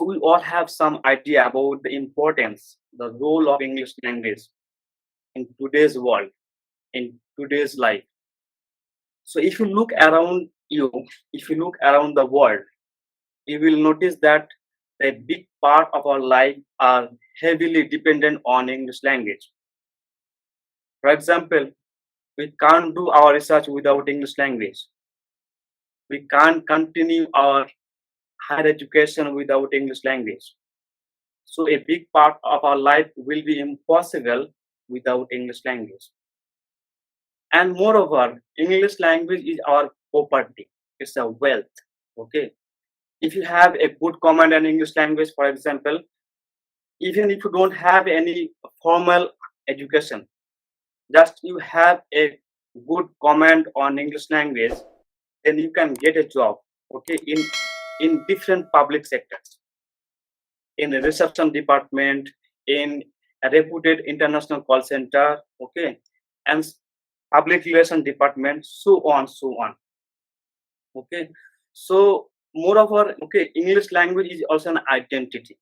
So we all have some idea about the importance, the role of English language in today's world, in today's life. So if you look around you, if you look around the world, you will notice that a big part of our life are heavily dependent on English language. For example, we can't do our research without English language. We can't continue our higher education without English language. So a big part of our life will be impossible without English language. And moreover, English language is our property. It's a wealth. Okay. If you have a good command in English language, for example, even if you don't have any formal education, just you have a good command on English language, then you can get a job, okay, in different public sectors, in a reception department, in a reputed international call center, okay, and public relation department, so on, so on. Okay, so moreover, okay, English language is also an identity.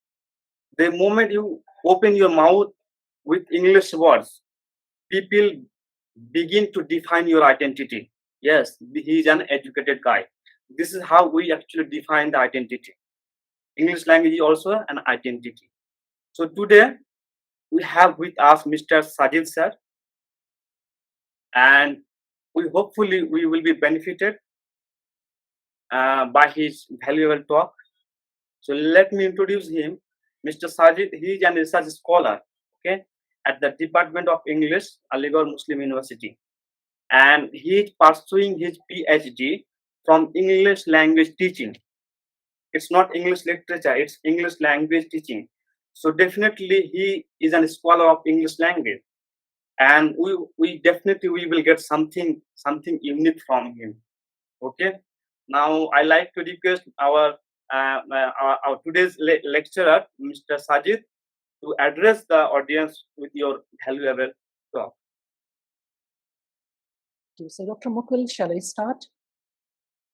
The moment you open your mouth with English words, people begin to define your identity. Yes, he is an educated guy. This is how we actually define the identity. English language is also an identity. So today we have with us Mr. Sajid sir, and we will be benefited by his valuable talk. So let me introduce him. Mr. Sajid, he is an research scholar, okay, at the Department of English, Aligarh Muslim University. And he is pursuing his PhD from English language teaching. It's not English literature, it's English language teaching. So definitely he is a scholar of English language. And we definitely we will get something unique from him. Okay. Now I like to request our today's lecturer, Mr. Sajid, to address the audience with your valuable talk. So Dr. Mukul, shall I start?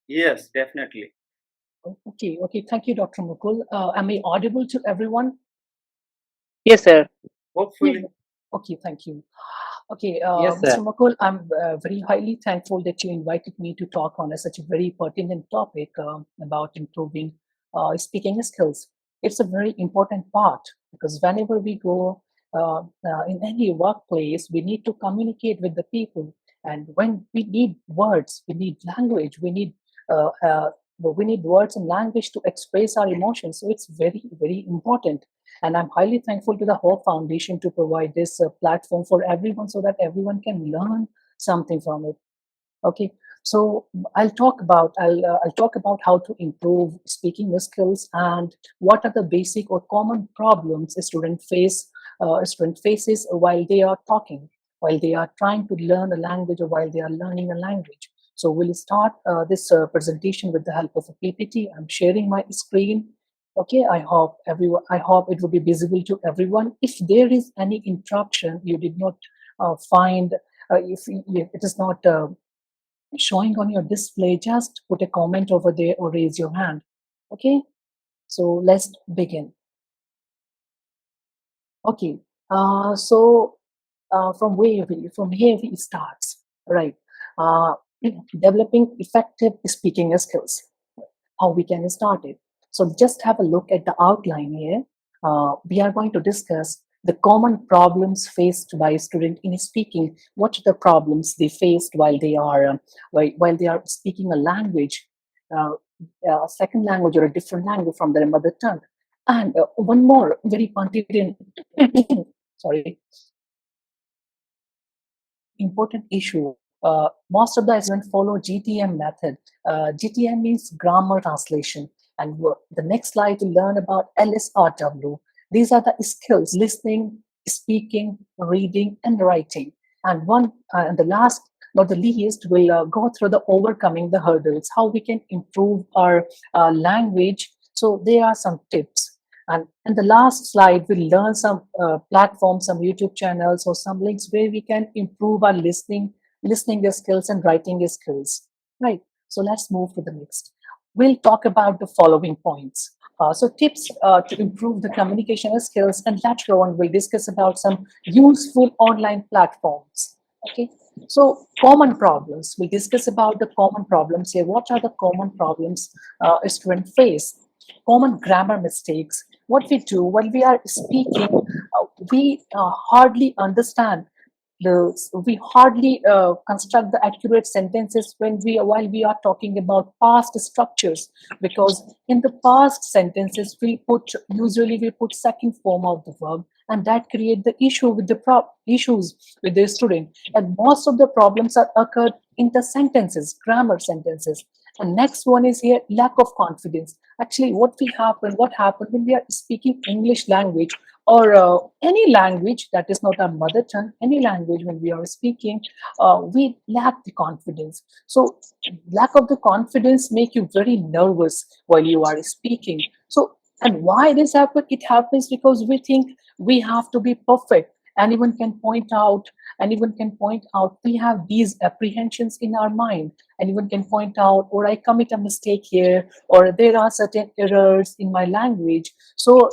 Yes, definitely. Okay. Thank you, Dr. Mukul. Am I audible to everyone? Yes, sir. Hopefully. Okay, thank you. Okay, Yes, Mr. sir. Mukul, I'm very highly thankful that you invited me to talk on such a very pertinent topic about improving speaking skills. It's a very important part because whenever we go in any workplace, we need to communicate with the people. And when we need words, we need language, uh, uh, we need words and language to express our emotions. So it's very, very important. And I'm highly thankful to the whole foundation to provide this platform for everyone so that everyone can learn something from it. Okay, so I'll talk about how to improve speaking skills and what are the basic or common problems a student faces while they are talking, while they are trying to learn a language or while they are learning a language. So we'll start this presentation with the help of a PPT. I'm sharing my screen. Okay, I hope it will be visible to everyone. If there is any interruption, you did not find, if it is not showing on your display, just put a comment over there or raise your hand. Okay, so let's begin. Okay, so from here we starts, right? Developing effective speaking skills. How we can start it. So just have a look at the outline here. We are going to discuss the common problems faced by a student in speaking. What are the problems they faced while they are speaking a language, a second language or a different language from their mother tongue. And one more very pertinent, sorry, important issue. Most of the students follow GTM method. GTM means grammar translation. And the next slide will learn about LSRW. These are the skills: listening, speaking, reading, and writing. And the last, not the least, will go through the overcoming the hurdles, how we can improve our language. So there are some tips. And in the last slide, we'll learn some platforms, some YouTube channels, or some links where we can improve our listening skills and writing skills. Right. So let's move to the next. We'll talk about the following points. So tips to improve the communication skills, and later on we'll discuss about some useful online platforms. Okay, so common problems. We'll discuss about the common problems here. What are the common problems a student face? Common grammar mistakes. What we do when we are speaking, we hardly understand we hardly construct the accurate sentences when we while we are talking about past structures, because in the past sentences usually we put second form of the verb, and that create the issue with the issues with the student, and most of the problems are occurred in the sentences, grammar sentences. And next one is here, lack of confidence. Actually, what happened when we are speaking English language, or any language that is not our mother tongue, any language when we are speaking, we lack the confidence. So lack of the confidence make you very nervous while you are speaking. So, and why this happens? It happens because we think we have to be perfect. Anyone can point out, anyone can point out we have these apprehensions in our mind. Anyone can point out, or I commit a mistake here, or there are certain errors in my language. So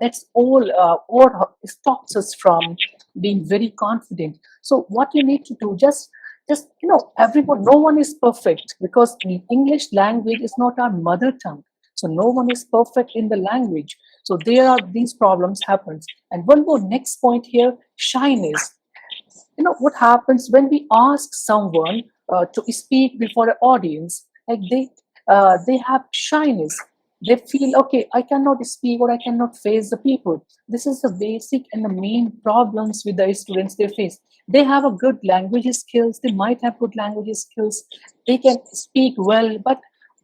that's all or stops us from being very confident. So what you need to do, just everyone, no one is perfect, because the English language is not our mother tongue. So no one is perfect in the language. So there are these problems happens. And one more next point here, shyness. What happens when we ask someone to speak before an audience, like they have shyness. They feel, okay, I cannot speak, or I cannot face the people. This is the basic and the main problems with the students they face. They have a good language skills, they might have good language skills, they can speak well, but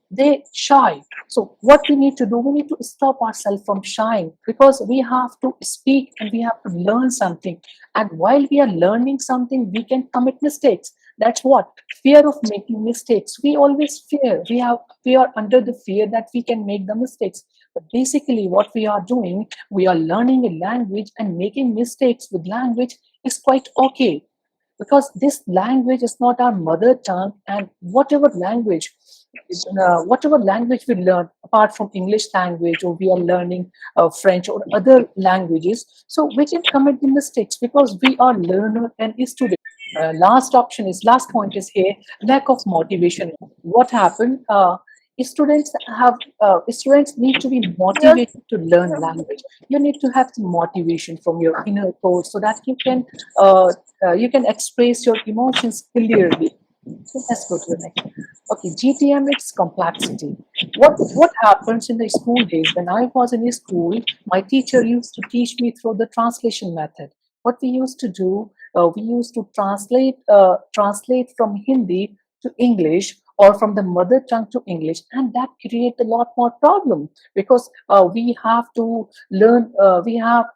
they shy. So what we need to do, we need to stop ourselves from shying, because we have to speak and we have to learn something. And while we are learning something, we can commit mistakes. That's what fear of making mistakes. We always fear. We are under the fear that we can make the mistakes. But basically, what we are doing, we are learning a language, and making mistakes with language is quite okay, because this language is not our mother tongue. And whatever language we learn apart from English language, or we are learning French or other languages, so we can commit the mistakes because we are learner and student. Last point is here, lack of motivation. What happened? Students need to be motivated to learn language. You need to have some motivation from your inner core, so that uh, you can express your emotions clearly. So let's go to the next. Okay, GTM, it's complexity. What happens in the school days? When I was in school, my teacher used to teach me through the translation method. What we used to do, we used to translate from Hindi to English, or from the mother tongue to English, and that create a lot more problem, because we have to learn. We have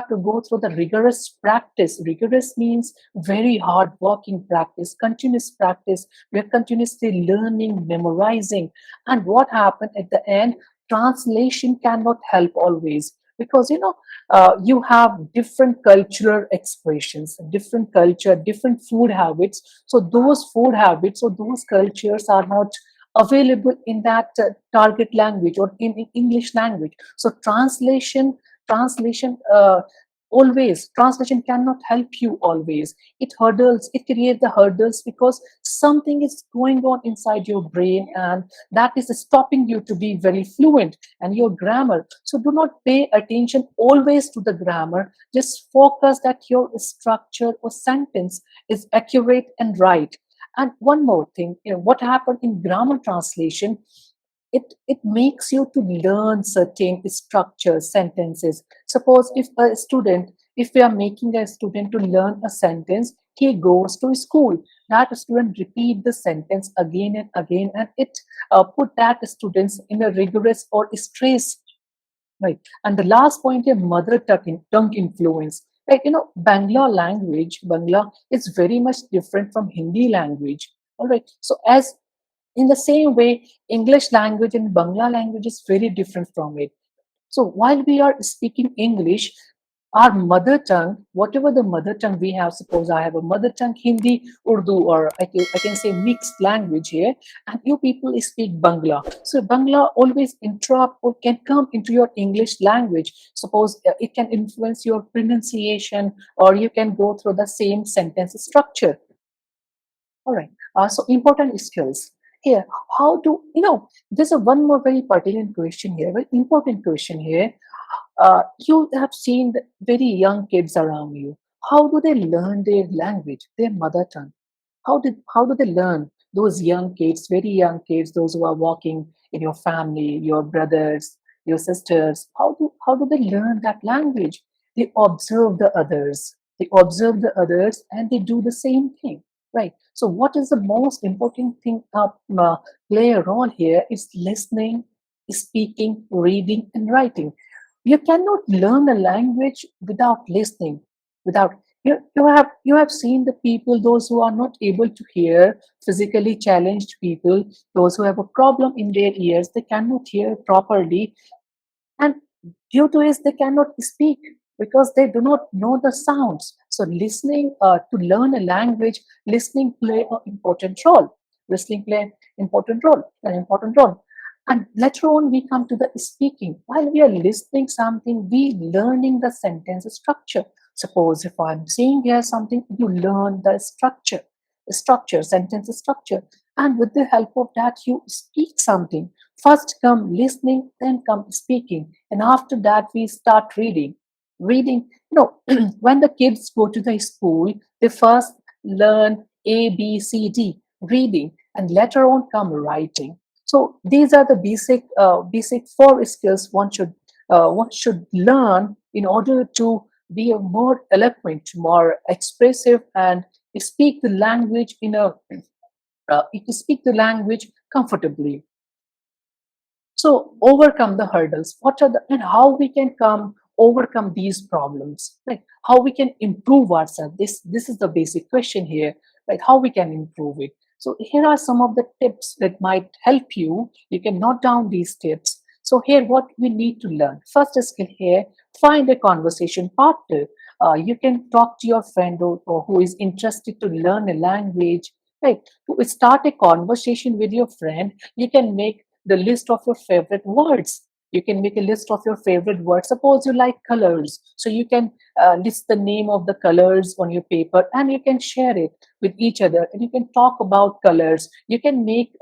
to go through the rigorous practice. Rigorous means very hard working practice, continuous practice. We're continuously learning, memorizing. And what happened at the end? Translation cannot help always, because you have different cultural expressions, different culture, different food habits. So those food habits or those cultures are not available in that target language, or in English language. So translation always translation cannot help you always. It creates the hurdles, because something is going on inside your brain, and that is stopping you to be very fluent and your grammar. So do not pay attention always to the grammar. Just focus that your structure or sentence is accurate and right. And one more thing, what happened in grammar translation, it makes you to learn certain structures, sentences. Suppose if we are making a student to learn a sentence, he goes to school. That student repeat the sentence again and again, and it put that students in a rigorous or stress. Right. And the last point here, mother tongue influence. Right. Bangla is very much different from Hindi language. All right. So as in the same way, English language and Bangla language is very different from it. So while we are speaking English, our mother tongue, whatever the mother tongue we have, suppose I have a mother tongue Hindi, Urdu, or I can say mixed language here, and you people speak Bangla. So Bangla always interrupt or can come into your English language. Suppose it can influence your pronunciation, or you can go through the same sentence structure. All right. So important skills. Here, how do you know? There's a one more very pertinent question here, very important question here. You have seen the very young kids around you. How do they learn their language, their mother tongue? How do they learn? Those young kids, very young kids, those who are walking in your family, your brothers, your sisters. How do they learn that language? They observe the others. They observe the others, and they do the same thing. Right. So, what is the most important thing play a role here is listening, speaking, reading, and writing. You cannot learn a language without listening. Without you have seen the people, those who are not able to hear, physically challenged people, those who have a problem in their ears, they cannot hear properly, and due to it they cannot speak because they do not know the sounds. So listening, to learn a language, listening play an important role. Listening play an important role. And later on we come to the speaking. While we are listening something, we learning the sentence structure. Suppose if I'm saying here something, you learn the structure, sentence structure, and with the help of that you speak something. First come listening, then come speaking, and after that we start reading. Reading, when the kids go to the school, they first learn A, B, C, D, reading, and later on come writing. So these are the basic four skills one should learn in order to be a more eloquent, more expressive, and speak the language speak the language comfortably. So overcome the hurdles. What are the and how we can come overcome these problems? Like how we can improve ourselves. This is the basic question here. Right? How we can improve it. So here are some of the tips that might help you. You can note down these tips. So here, what we need to learn. First skill here: find a conversation partner. You can talk to your friend or who is interested to learn a language. Right? To start a conversation with your friend, you can make the list of your favorite words. You can make a list of your favorite words. Suppose you like colors, so you can list the name of the colors on your paper, and you can share it with each other, and you can talk about colors. You can make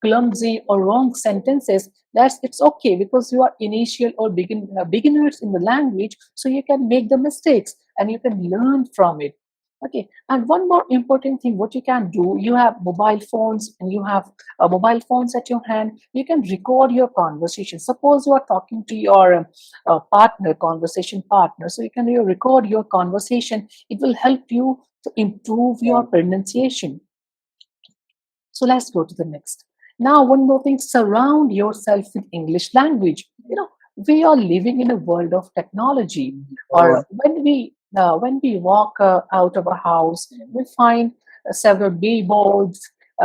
clumsy or wrong sentences. That's it's okay because you are initial or beginners in the language, so you can make the mistakes and you can learn from it. Okay, and one more important thing, what you can do, you have mobile phones and you have mobile phones at your hand. You can record your conversation. Suppose you are talking to your conversation partner, so you can record your conversation. It will help you to improve your pronunciation. So let's go to the next. Now, one more thing, surround yourself with English language. We are living in a world of technology. Or when we walk out of a house, we find several billboards,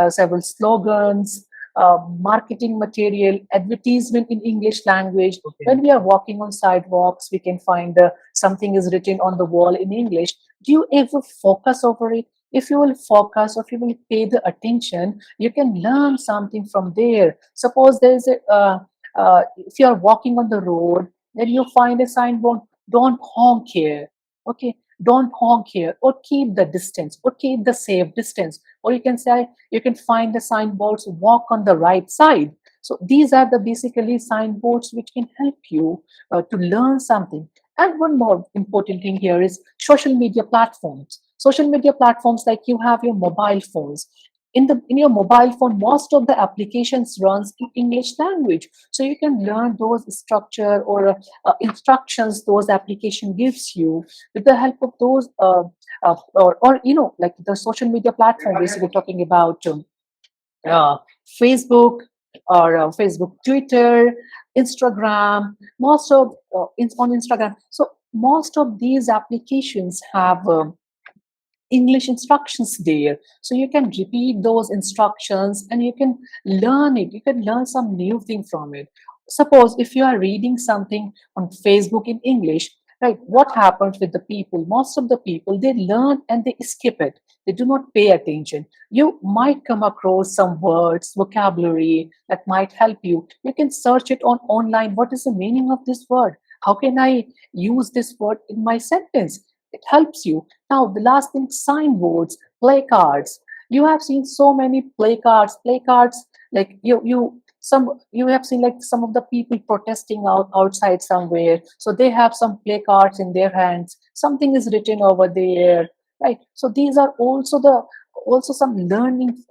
several slogans, marketing material, advertisement in English language. When we are walking on sidewalks, we can find something is written on the wall in English. Do you ever focus over it? If you will focus, or if you will pay the attention, you can learn something from there. Suppose there is if you are walking on the road, then you find a signboard, don't honk here. Okay, don't honk here, or keep the distance, or keep the safe distance. Or you can say, you can find the signboards, walk on the right side. So these are the basically signboards which can help you to learn something. And one more important thing here is social media platforms. Social media platforms, like you have your mobile phones. In your mobile phone, most of the applications runs in English language. So you can learn those structure or instructions those application gives you with the help of those or like the social media platform. Basically talking about uh, Facebook or Facebook, Twitter, Instagram. On Instagram. So most of these applications have English instructions there. So you can repeat those instructions and you can learn it. You can learn some new thing from it. Suppose if you are reading something on Facebook in English, right? What happens with the people? Most of the people, they learn and they skip it. They do not pay attention. You might come across some words, vocabulary that might help you. You can search it on online. What is the meaning of this word? How can I use this word in my sentence? It helps you. Now, the last thing, signboards, placards. You have seen so many placards, like you have seen like some of the people protesting outside somewhere, so they have some placards in their hands, something is written over there, right? So these are also some learning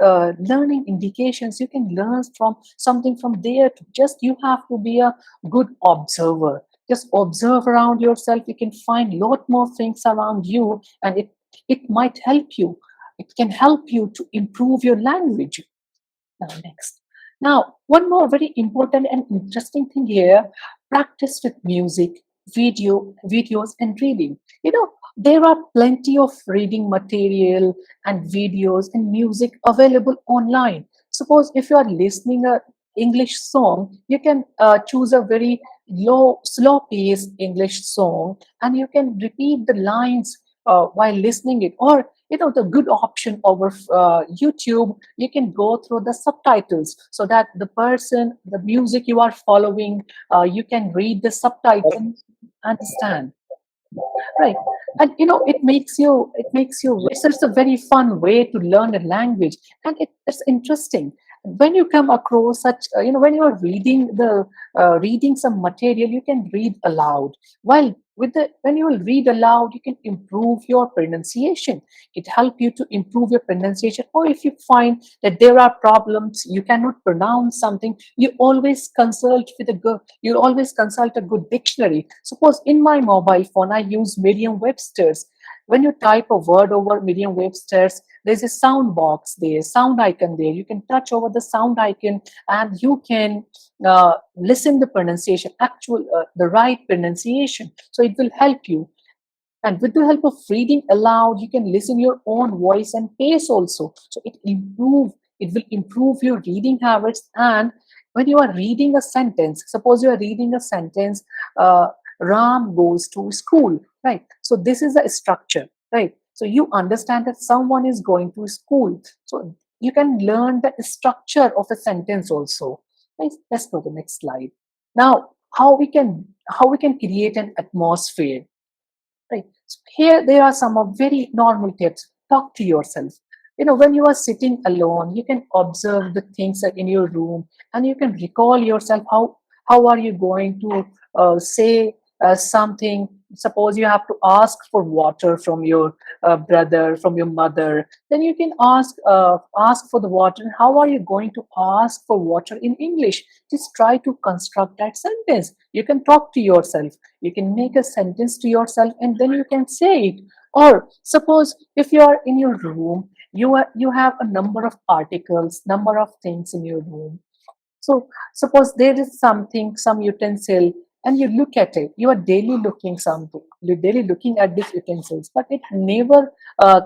indications. You can learn from something from there to just you have to be a good observer. Just observe around yourself. You can find lot more things around you, and it might help you. It can help you to improve your language. Now, next. Now, one more very important and interesting thing here, practice with music, videos, and reading. There are plenty of reading material and videos and music available online. Suppose if you are listening a English song, you can choose a very slow paced English song, and you can repeat the lines while listening it. Or the good option over YouTube, you can go through the subtitles so that the music you are following, you can read the subtitles and understand, right? And it's a very fun way to learn a language, and it's interesting when you come across such when you are reading some material. You can read aloud. While when you will read aloud, you can improve your pronunciation. It help you to improve your pronunciation. Or if you find that there are problems, you cannot pronounce something, you always consult a good dictionary. Suppose in my mobile phone I use Merriam Webster's. When you type a word over Merriam Webster's, there's a sound box there, sound icon there. You can touch over the sound icon, and you can listen the pronunciation, the right pronunciation. So it will help you. And with the help of reading aloud, you can listen your own voice and pace also. So it will improve your reading habits. And when you are reading a sentence, suppose you are reading a sentence, uh, Ram goes to school, right? So this is the structure, right? So you understand that someone is going to school. So you can learn the structure of a sentence also. Right? Let's go to the next slide. Now, how we can create an atmosphere. Right. So here there are some of very normal tips. Talk to yourself. When you are sitting alone, you can observe the things in your room, and you can recall yourself how are you going to say something. Suppose you have to ask for water from your brother, from your mother, then you can ask for the water. And how are you going to ask for water in English? Just try to construct that sentence. You can talk to yourself. You can make a sentence to yourself, and then you can say it. Or suppose if you are in your room, you have a number of articles, number of things in your room. So suppose there is some utensil, and you look at it. You are daily looking something. You're daily looking at these utensils, but it never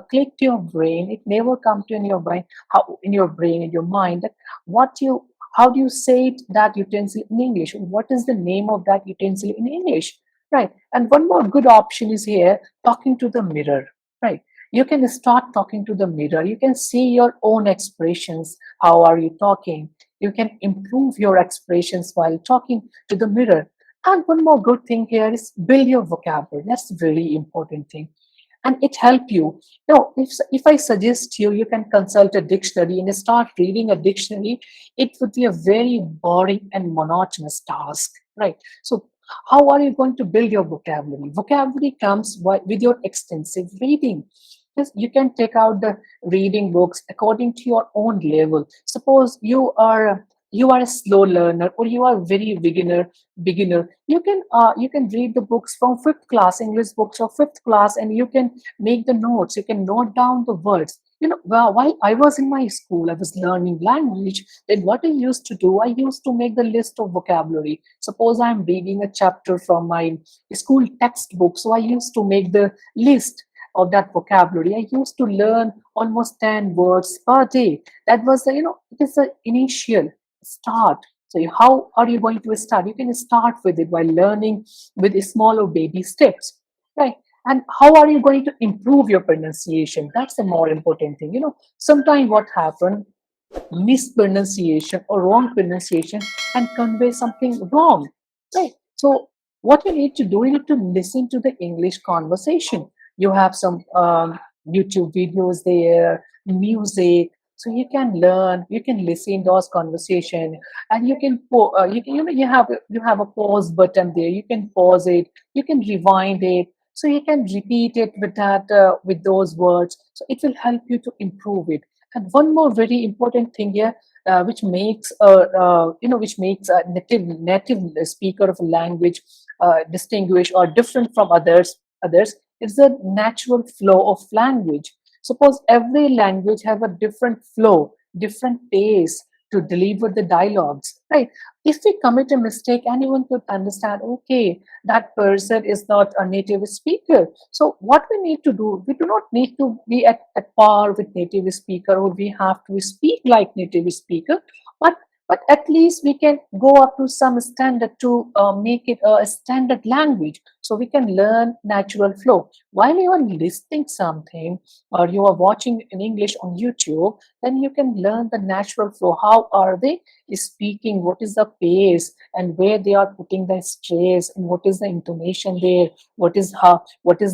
clicked to your brain. It never come to in your brain, in your mind, that what you how do you say that utensil in English? What is the name of that utensil in English? Right. And one more good option is here, talking to the mirror. Right. You can start talking to the mirror. You can see your own expressions. How are you talking? You can improve your expressions while talking to the mirror. And one more good thing here is build your vocabulary. That's a very important thing. And it help you. If I suggest you can consult a dictionary and start reading a dictionary, it would be a very boring and monotonous task, right? So how are you going to build your vocabulary? Vocabulary comes with your extensive reading. Yes, you can take out the reading books according to your own level. Suppose you are a slow learner, or you are very beginner. You can read the books from fifth class English books or fifth class, and you can make the notes. You can note down the words. While I was in my school, I was learning language. Then what I used to do, I used to make the list of vocabulary. Suppose I'm reading a chapter from my school textbook, so I used to make the list of that vocabulary. I used to learn almost 10 words per day. That was it is the initial start. So how are you going to start? You can start with it by learning with small or baby steps. right? And how are you going to improve your pronunciation? That's the more important thing. Sometimes what happens, mispronunciation or wrong pronunciation and convey something wrong, right? So what you need to do, you need to listen to the English conversation. You have some YouTube videos there, music, so you can learn, you can listen those conversation, and you can you have a pause button there. You can pause it, you can rewind it, so you can repeat it with that with those words, so it will help you to improve it. And one more very important thing here, which makes a native speaker of a language distinguished or different from others is the natural flow of language. Suppose every language have a different flow, different pace to deliver the dialogues, right? If we commit a mistake, anyone could understand, okay, that person is not a native speaker. So what we need to do, we do not need to be at par with native speaker, or we have to speak like native speaker, but at least we can go up to some standard to make it a standard language, so we can learn natural flow. While you are listening something or you are watching in English on YouTube, then you can learn the natural flow. How are they speaking? What is the pace and where they are putting the stress, and what is the intonation there? What is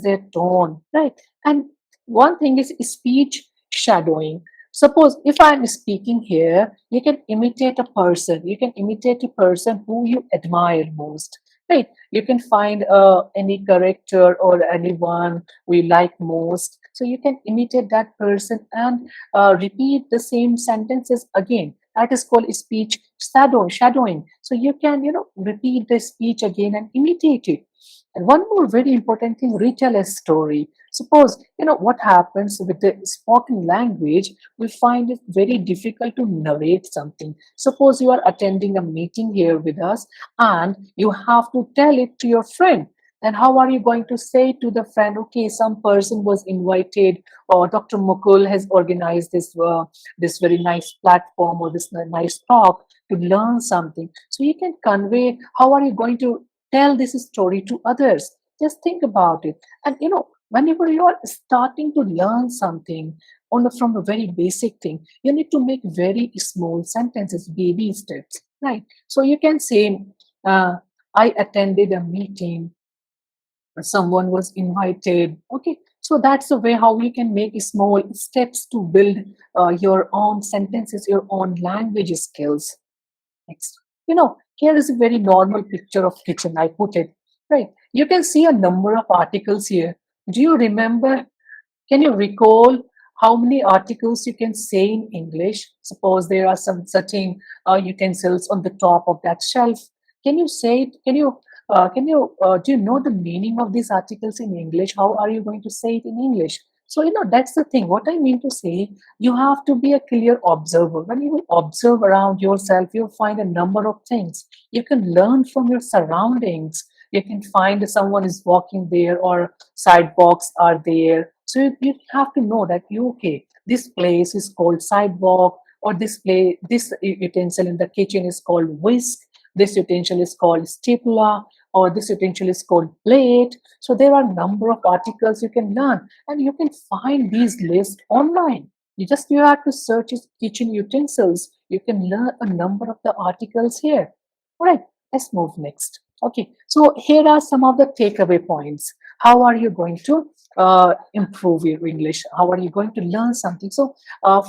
their tone, right? And one thing is speech shadowing. Suppose if I'm speaking here, you can imitate a person. You can imitate a person who you admire most, right? You can find any character or anyone we like most. So you can imitate that person and repeat the same sentences again. That is called speech shadowing. So you can, repeat the speech again and imitate it. And one more very important thing, retell a story. Suppose, what happens with the spoken language, we find it very difficult to narrate something. Suppose you are attending a meeting here with us and you have to tell it to your friend. And how are you going to say to the friend, okay, some person was invited, or Dr. Mukul has organized this very nice platform or this nice talk to learn something. So you can convey, how are you going to tell this story to others? Just think about it. And whenever you are starting to learn something from a very basic thing, you need to make very small sentences, baby steps, right? So you can say, uh, I attended a meeting, someone was invited. Okay, so that's the way how you can make small steps to build your own sentences, your own language skills. Next, here is a very normal picture of kitchen. I put it right. You can see a number of articles here. Do you remember? Can you recall how many articles you can say in English? Suppose there are some certain utensils on the top of that shelf. Can you say it? Do you know the meaning of these articles in English? How are you going to say it in English? So, that's the thing. What I mean to say, you have to be a clear observer. When you will observe around yourself, you'll find a number of things. You can learn from your surroundings. You can find someone is walking there, or sidewalks are there. So you have to know that okay, this place is called sidewalk, or this utensil in the kitchen is called whisk, this utensil is called stapler, or this utensil is called plate. So there are a number of articles you can learn, and you can find these lists online. You have to search kitchen utensils. You can learn a number of the articles here. All right, let's move next. Okay, so here are some of the takeaway points. How are you going to improve your English? How are you going to learn something? So,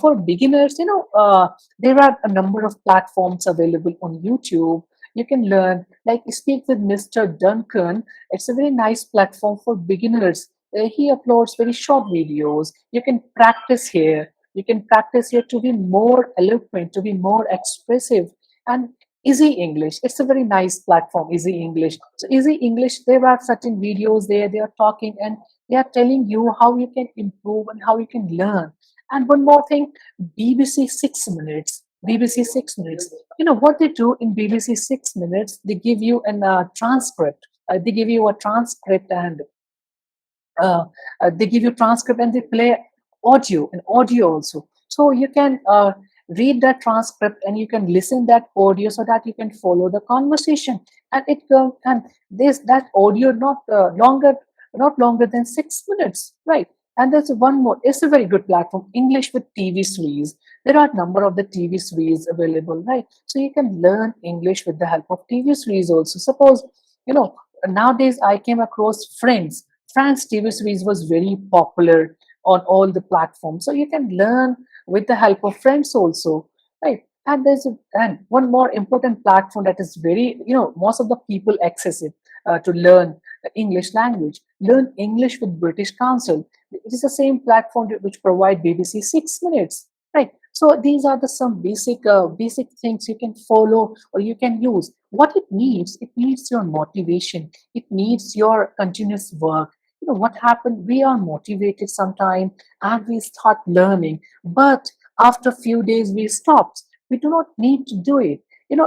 for beginners, there are a number of platforms available on YouTube. You can learn, like Speak with Mr. Duncan. It's a very nice platform for beginners. He uploads very short videos. You can practice here. You can practice here to be more eloquent, to be more expressive. And Easy English, it's a very nice platform, Easy English. So Easy English, there are certain videos there, they are talking and they are telling you how you can improve and how you can learn. And one more thing, BBC 6 minutes. BBC 6 minutes. You know what they do in BBC 6 minutes? They give you a transcript. They give you a transcript, and uh, they give you transcript, and they play audio also. So you can read that transcript and you can listen that audio, so that you can follow the conversation. And it and this that audio not longer not longer than 6 minutes, right? And there's one more. It's a very good platform, English with TV series. There are a number of the TV series available, right? So you can learn English with the help of TV series also. Suppose, you know, nowadays I came across Friends. Friends TV series was very popular on all the platforms. So you can learn with the help of Friends also, right? And one more important platform that is very, most of the people access it to learn English language. Learn English with British Council. It is the same platform which provide BBC 6 minutes, right? So these are the some basic things you can follow or you can use. What it needs your motivation. It needs your continuous work. What happened? We are motivated sometime and we start learning, but after few days we stop. We do not need to do it.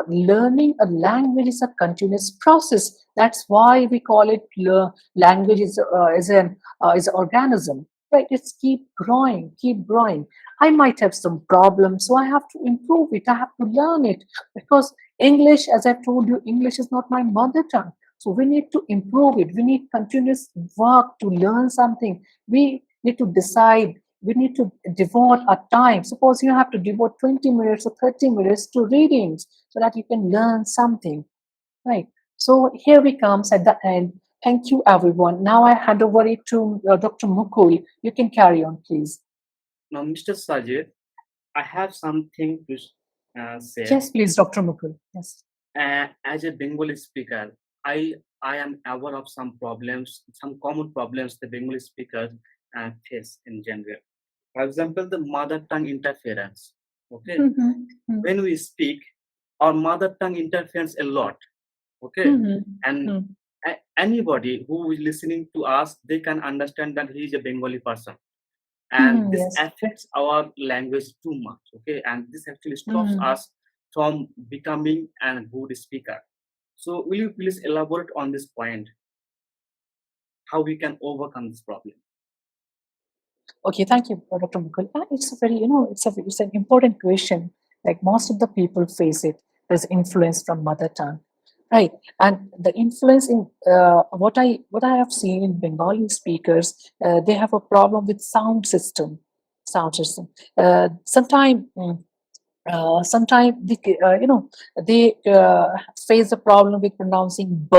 Learning a language is a continuous process. That's why we call it language is an organism, right? It's keep growing. I might have some problems, so I have to improve it. I have to learn it because English, as I told you, English is not my mother tongue. So we need to improve it. We need continuous work to learn something. We need to decide. We need to devote a time. Suppose you have to devote 20 minutes or 30 minutes to readings so that you can learn something, right? So here we comes at the end. Thank you, everyone. Now I hand over it to Dr. Mukul. You can carry on, please. Now, Mr. Sajid, I have something to say. Yes, please, Dr. Mukul. Yes. As a Bengali speaker, I am aware of some problems, some common problems the Bengali speakers face in general. For example, the mother tongue interference. Okay, Mm-hmm. when we speak, our mother tongue interferes a lot. Okay, and Mm-hmm. anybody who is listening to us, they can understand that he is a Bengali person, and Mm-hmm. this Yes. affects our language too much. Okay, and this actually stops Mm-hmm. us from becoming a good speaker. So, will you please elaborate on this point? How we can overcome this problem? Okay, thank you, Dr. Mukul. It's a very, it's an important question. Like most of the people face it. There's influence from mother tongue, right? And the influence in what I have seen in Bengali speakers, they have a problem with sound system. Sometimes they face a problem with pronouncing b,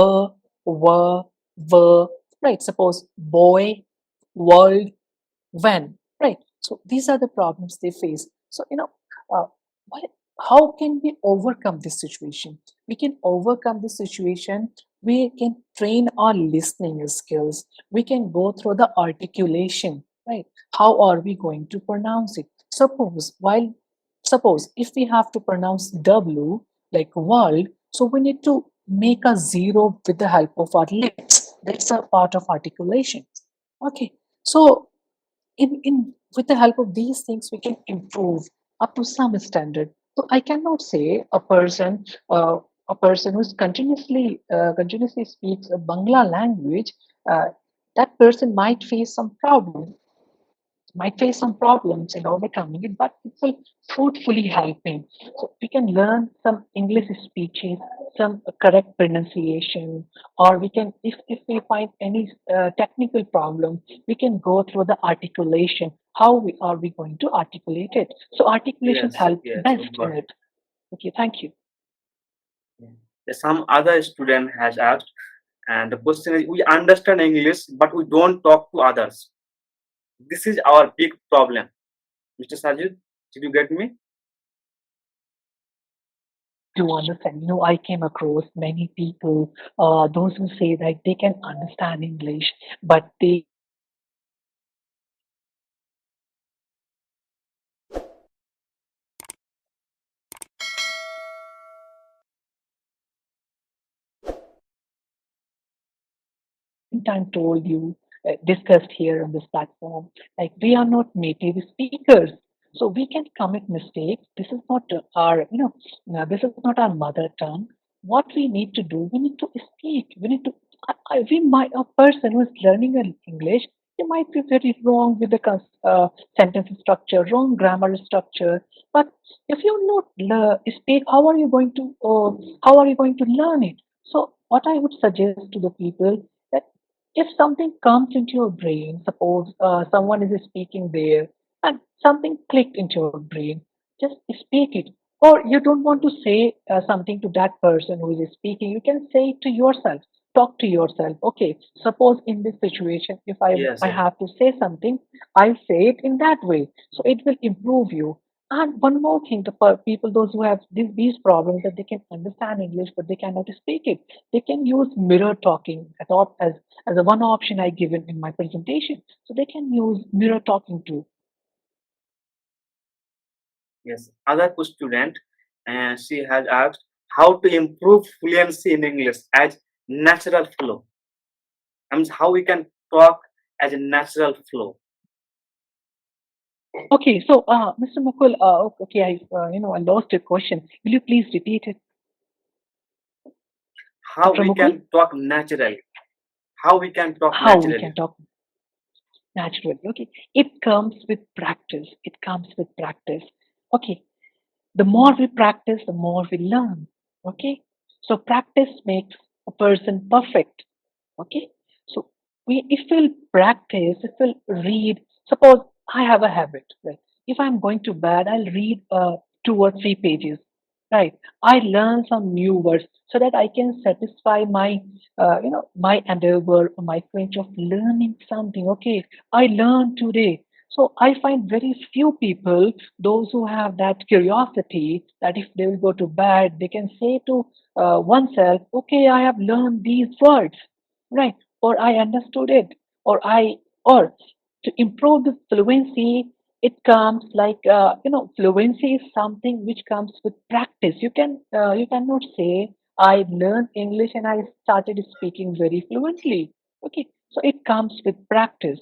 w, v, right? Suppose boy, world, when, right? So these are the problems they face. So uh, what, how can we overcome this situation? We can overcome this situation. We can train our listening skills. We can go through the articulation, right? How are we going to pronounce it? Suppose if we have to pronounce w like world, so we need to make a zero with the help of our lips. That's a part of articulation. Okay, so in with the help of these things we can improve up to some standard. So I cannot say a person who's continuously speaks a Bangla language, uh, that person might face some problems in overcoming it, but it will fruitfully help him. So we can learn some English speeches, some correct pronunciation, or we can, if we find any technical problem, we can go through the articulation. Are we going to articulate it? So articulation Yes, helps yes, we best in got it. it. Okay, thank you. Yeah. Some other student has asked, and the question is: we understand English, but we don't talk to others. This is our big problem. Mr. Sajid, did you get me? To understand, I came across many people, those who say that they can understand English, but they time told you, discussed here on this platform, like we are not native speakers, so we can commit mistakes. This is not this is not our mother tongue. What we need to do, we need to speak. We need to. We might a person who is learning English, they might be very wrong with the sentence structure, wrong grammar structure. But if you not speak, how are you going to learn it? So what I would suggest to the people that if something comes into your brain, suppose someone is speaking there and something clicked into your brain, just speak it. Or you don't want to say something to that person who is speaking, you can say it to yourself. Talk to yourself. Okay, suppose in this situation, if Yes, I yes, have to say something, I'll say it in that way. So it will improve you. And one more thing, the people, those who have these problems that they can understand English but they cannot speak it, they can use mirror talking as a one option I given in my presentation. So they can use mirror talking too. yes. Other student, and she has asked how to improve fluency in English as natural flow. I mean, how we can talk as a natural flow. Okay, so Mr. Mukul, okay, I lost your question. Will you please repeat it, How Dr. we Mukul? can talk naturally. How we can talk How we can naturally. talk naturally? Okay, it comes with practice. It comes with practice. Okay, the more we practice, the more we learn. Okay, so practice makes a person perfect. Okay, so if we'll practice, if we'll read, suppose I have a habit, right? If I'm going to bed, I'll read 2 or 3 pages, right? I learn some new words so that I can satisfy my my endeavor, my quench of learning something. Okay, I learned today. So I find very few people, those who have that curiosity, that if they will go to bed, they can say to oneself, okay, I have learned these words, right? Or I understood it, or or to improve the fluency, it comes like, fluency is something which comes with practice. You cannot say, I learned English and I started speaking very fluently. Okay, so it comes with practice.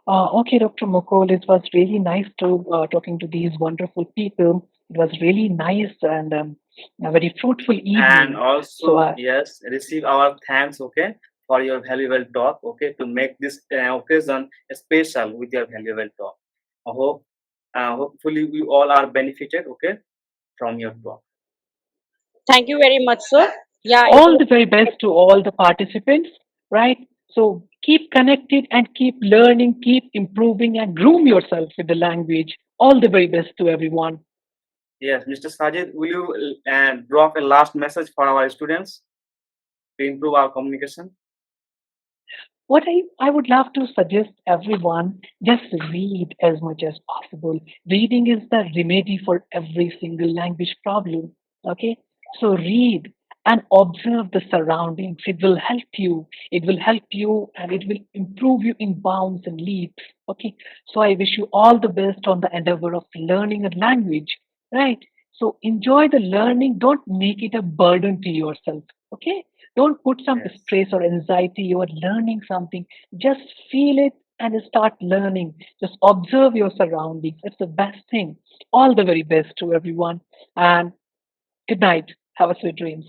Okay, Dr. Mukul, it was really nice to talking to these wonderful people. It was really nice and a very fruitful And evening. So, also, yes, receive our thanks, okay, for your valuable talk, okay, to make this occasion special with your valuable talk. I hope, hopefully, we all are benefited, okay, from your talk. Thank you very much, sir. Yeah, it all was. the very best to all the participants, right? So keep connected and keep learning, keep improving, and groom yourself with the language. All the very best to everyone. Yes, Mr. Sajid, will you drop a last message for our students to improve our communication? What I would love to suggest everyone, just read as much as possible. Reading is the remedy for every single language problem. Okay? So read and observe the surroundings. It will help you. It will help you and it will improve you in bounds and leaps. Okay. So I wish you all the best on the endeavor of learning a language. Right? So enjoy the learning. Don't make it a burden to yourself. Okay? Don't put some Yes. stress or anxiety. You are learning something. Just feel it and start learning. Just observe your surroundings. It's the best thing. All the very best to everyone. And good night. Have a sweet dreams.